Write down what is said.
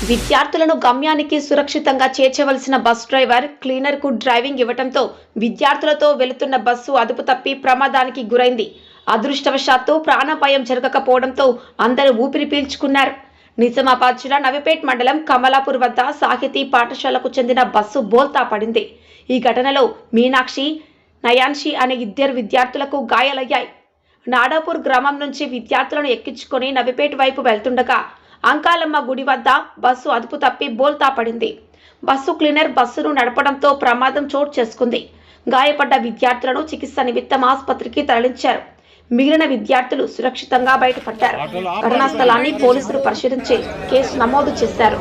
విద్యార్థులను గమ్యానికి సురక్షితంగా చేర్చవలసిన బస్ డ్రైవర్ క్లీనర్ కు డ్రైవింగ్ ఇవ్వడంతో విద్యార్థులతో వెళుతున్న బస్సు అదుపు తప్పి ప్రమాదానికి గురైంది. అదృష్టవశాత్తు ప్రాణాపాయం జరగకపోవడంతో అందరూ ఊపిరి పీల్చుకున్నారు. నిజామాబాద్ జిల్లా నవీపేట్ మండలం కమలాపూర్ వద్ద సాహితీ పాఠశాలకు చెందిన బస్సు బోల్తా పడింది. ఈ ఘటనలో మీనాక్షి, నయాన్షి అనే ఇద్దరు విద్యార్థులకు గాయాలయ్యాయి. నాడాపూర్ గ్రామం నుంచి విద్యార్థులను ఎక్కించుకొని నవీపేట్ వైపు వెళ్తుండగా అంకాలమ్మ గుడి వద్ద బస్సు అదుపు తప్పి బోల్తా పడింది. బస్సు క్లీనర్ బస్సును నడపడంతో ప్రమాదం చోటు చేసుకుంది. గాయపడ్డ విద్యార్థులను చికిత్స నిమిత్తం ఆసుపత్రికి తరలించారు. మిగిలిన విద్యార్థులు సురక్షితంగా బయటపడ్డారు. ఘటనా స్థలాన్ని పోలీసులు పరిశీలించి కేసు నమోదు చేశారు.